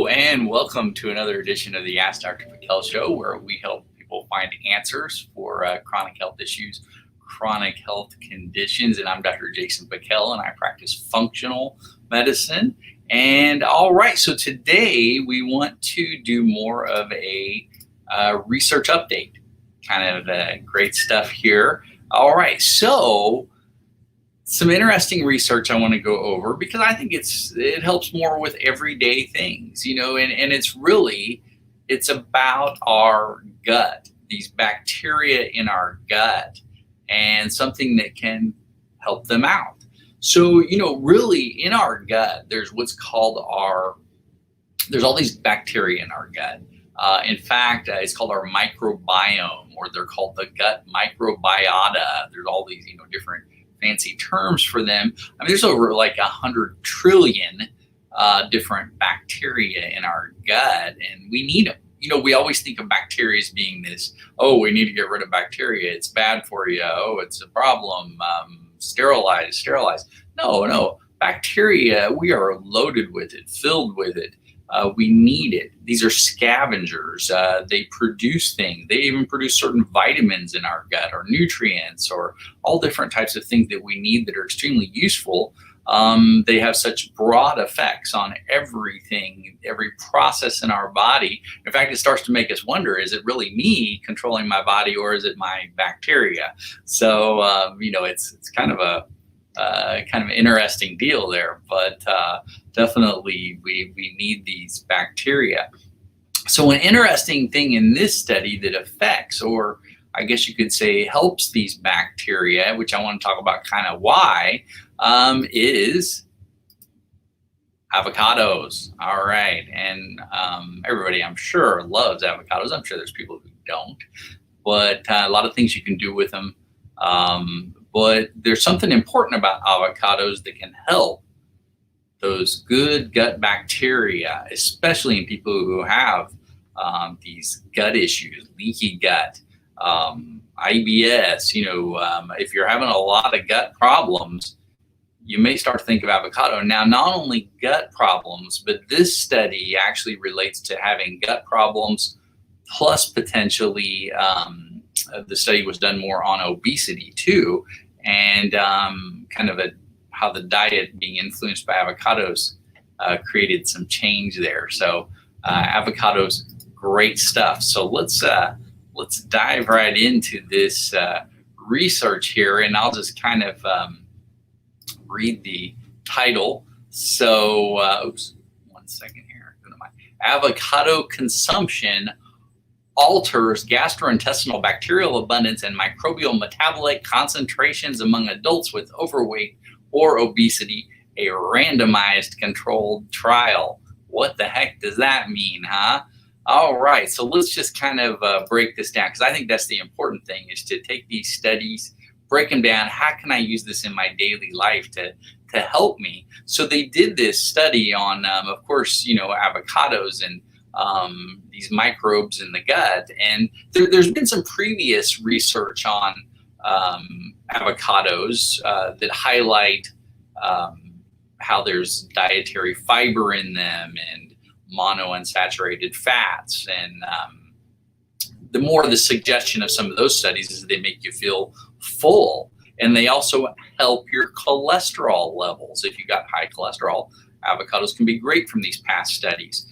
Hello and welcome to another edition of the Ask Dr. Pickel show, where we help people find answers for chronic health issues, chronic health conditions. And I'm Dr. Jason Pickel, and I practice functional medicine. And all right, so today we want to do more of a research update, kind of great stuff here. All right, so some interesting research I want to go over because I think it helps more with everyday things, and it's about our gut, these bacteria in our gut, and something that can help them out. So, really in our gut, there's what's called there's all these bacteria in our gut. In fact, it's called our microbiome, or they're called the gut microbiota. There's all these, different fancy terms for them. I mean, there's over like 100 trillion different bacteria in our gut, and we need them. We always think of bacteria as being this, oh, we need to get rid of bacteria. It's bad for you. Oh, it's a problem. Sterilize. No. Bacteria, we are loaded with it, filled with it. We need it. These are scavengers. They produce things. They even produce certain vitamins in our gut, or nutrients, or all different types of things that we need that are extremely useful. They have such broad effects on everything, every process in our body. In fact, it starts to make us wonder, is it really me controlling my body, or is it my bacteria? So, it's kind of an interesting deal there, but definitely we need these bacteria. So an interesting thing in this study that affects, or I guess you could say helps these bacteria, which I want to talk about kind of why, is avocados. All right. And everybody, I'm sure, loves avocados. I'm sure there's people who don't, but a lot of things you can do with them. But there's something important about avocados that can help those good gut bacteria, especially in people who have these gut issues, leaky gut, IBS. If you're having a lot of gut problems, you may start to think of avocado. Now, not only gut problems, but this study actually relates to having gut problems, plus potentially the study was done more on obesity too, and how the diet being influenced by avocados created some change there. So avocados, great stuff. So let's dive right into this research here, and I'll just kind of read the title. So, one second here. Go to my avocado consumption alters gastrointestinal bacterial abundance and microbial metabolite concentrations among adults with overweight or obesity, a randomized controlled trial. What the heck does that mean, huh? All right, so let's just kind of break this down, because I think that's the important thing, is to take these studies, break them down. How can I use this in my daily life to help me? So they did this study on, of course, avocados and these microbes in the gut. And there's been some previous research on avocados that highlight how there's dietary fiber in them and monounsaturated fats. And the more the suggestion of some of those studies is they make you feel full. And they also help your cholesterol levels. If you got high cholesterol, avocados can be great from these past studies.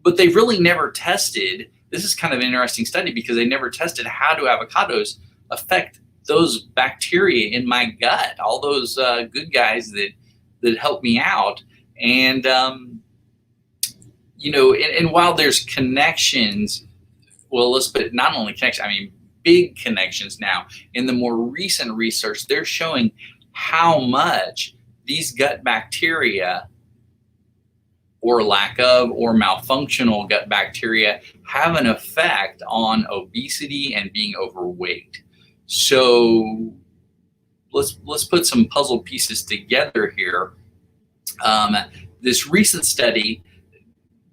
But they've really never tested, this is kind of an interesting study, because they never tested how do avocados affect those bacteria in my gut, all those good guys that help me out. And, and while there's connections, well, let's put not only connections, big connections now. In the more recent research, they're showing how much these gut bacteria, or lack of, or malfunctional gut bacteria, have an effect on obesity and being overweight. So let's put some puzzle pieces together here. This recent study,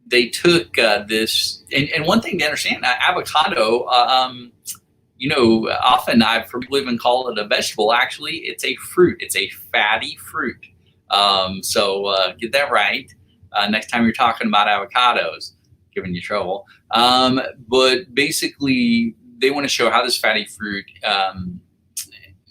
they took this, and one thing to understand, avocado, often I've heard people even call it a vegetable. Actually, it's a fruit. It's a fatty fruit. So get that right. next time you're talking about avocados, giving you trouble. But basically, they want to show how this fatty fruit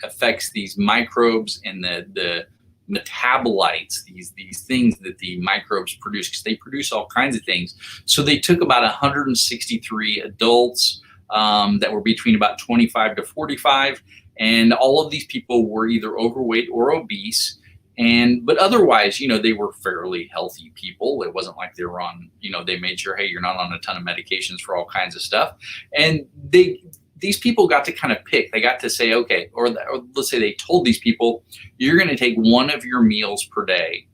affects these microbes and the metabolites, these things that the microbes produce, because they produce all kinds of things. So they took about 163 adults that were between about 25 to 45, and all of these people were either overweight or obese. But otherwise, they were fairly healthy people. It wasn't like they were on, they made sure, hey, you're not on a ton of medications for all kinds of stuff. And these people got to kind of pick. They got to say, okay, or let's say they told these people, you're going to take one of your meals per day,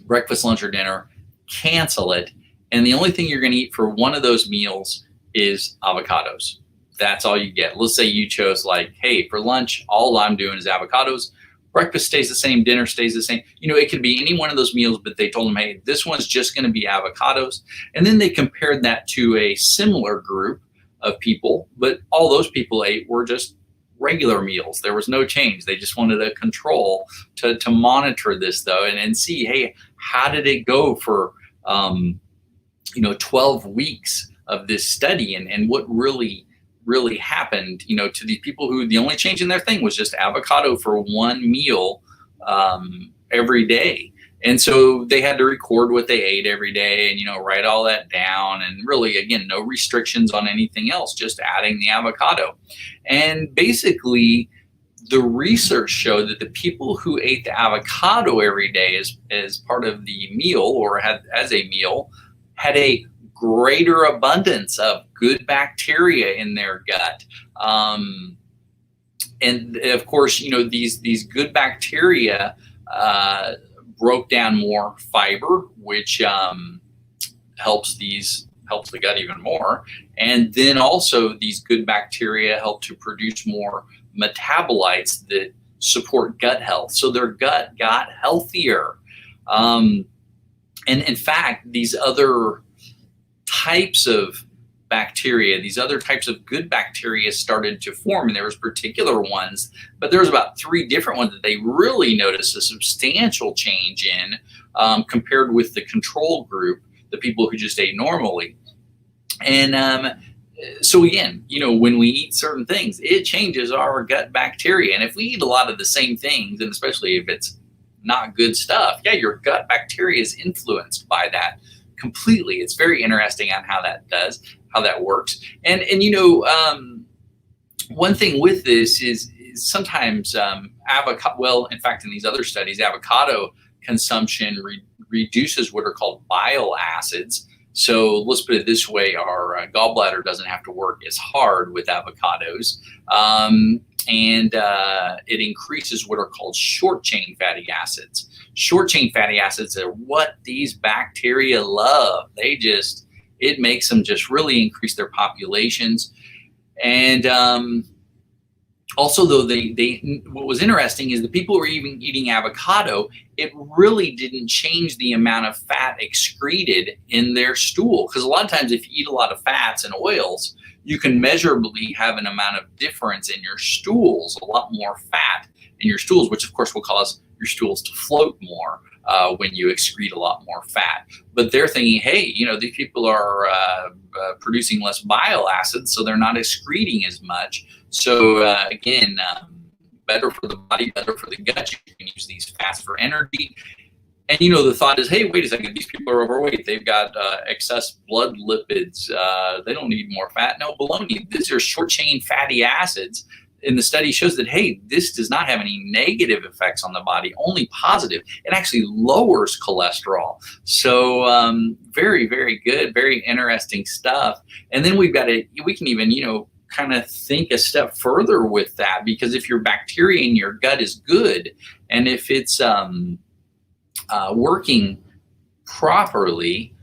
breakfast, lunch, or dinner, cancel it. And the only thing you're going to eat for one of those meals is avocados. That's all you get. Let's say you chose like, hey, for lunch, all I'm doing is avocados. Breakfast stays the same, dinner stays the same. It could be any one of those meals, but they told them, hey, this one's just going to be avocados. And then they compared that to a similar group of people, but all those people ate were just regular meals. There was no change. They just wanted a control to monitor this though, and see, hey, how did it go for 12 weeks of this study, and what really happened, to these people who the only change in their thing was just avocado for one meal every day. And so they had to record what they ate every day and, write all that down, and really, again, no restrictions on anything else, just adding the avocado. And basically, the research showed that the people who ate the avocado every day as part of the meal, or had as a meal, had a greater abundance of good bacteria in their gut. And of course, these good bacteria broke down more fiber, which helps the gut even more. And then also these good bacteria help to produce more metabolites that support gut health. So their gut got healthier. And in fact, these other types of bacteria, these other types of good bacteria started to form, and there was particular ones, but there was about 3 different ones that they really noticed a substantial change in compared with the control group, the people who just ate normally. And so again, when we eat certain things, it changes our gut bacteria. And if we eat a lot of the same things, and especially if it's not good stuff, yeah, your gut bacteria is influenced by that completely. It's very interesting on how that works. And one thing with this is sometimes avocado, well, in fact, in these other studies, avocado consumption reduces what are called bile acids. So let's put it this way, our gallbladder doesn't have to work as hard with avocados. And it increases what are called short chain fatty acids. Short chain fatty acids are what these bacteria love. It makes them just really increase their populations. And also, though, what was interesting is the people who were even eating avocado, it really didn't change the amount of fat excreted in their stool. Because a lot of times if you eat a lot of fats and oils, you can measurably have an amount of difference in your stools, a lot more fat in your stools, which of course will cause your stools to float more when you excrete a lot more fat. But they're thinking, hey, these people are producing less bile acids, so they're not excreting as much. So again, better for the body, better for the gut. You can use these fats for energy. And the thought is, hey, wait a second, these people are overweight. They've got excess blood lipids. They don't need more fat. No, baloney. These are short chain fatty acids. And the study shows that, hey, this does not have any negative effects on the body, only positive. It actually lowers cholesterol. So very, very good, very interesting stuff. And then we can even, kind of think a step further with that, because if your bacteria in your gut is good, and if it's working properly,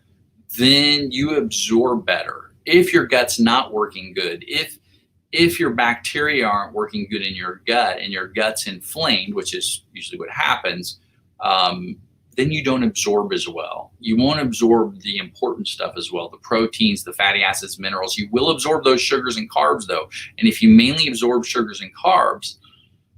then you absorb better. If your gut's not working good, if your bacteria aren't working good in your gut and your gut's inflamed, which is usually what happens, then you don't absorb as well. You won't absorb the important stuff as well, the proteins, the fatty acids, minerals. You will absorb those sugars and carbs though. And if you mainly absorb sugars and carbs,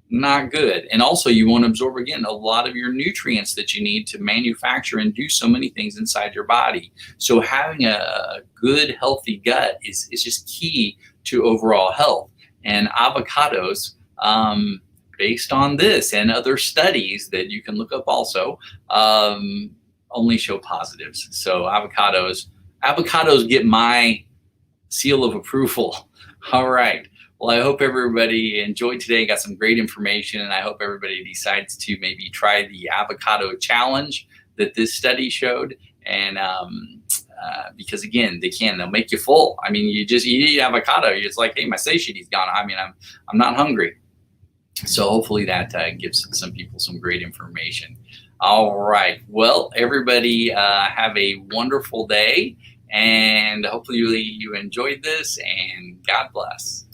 not good. And also you want to absorb, again, a lot of your nutrients that you need to manufacture and do so many things inside your body. So having a good, healthy gut is just key to overall health. And avocados, based on this and other studies that you can look up also, only show positives. So avocados get my seal of approval. All right. Well, I hope everybody enjoyed today, got some great information, and I hope everybody decides to maybe try the avocado challenge that this study showed. And because again, they'll make you full. I mean, you eat avocado, you're just like, hey, my satiety's gone. I mean, I'm not hungry. So hopefully that gives some people some great information. All right. Well, everybody have a wonderful day, and hopefully you enjoyed this, and God bless.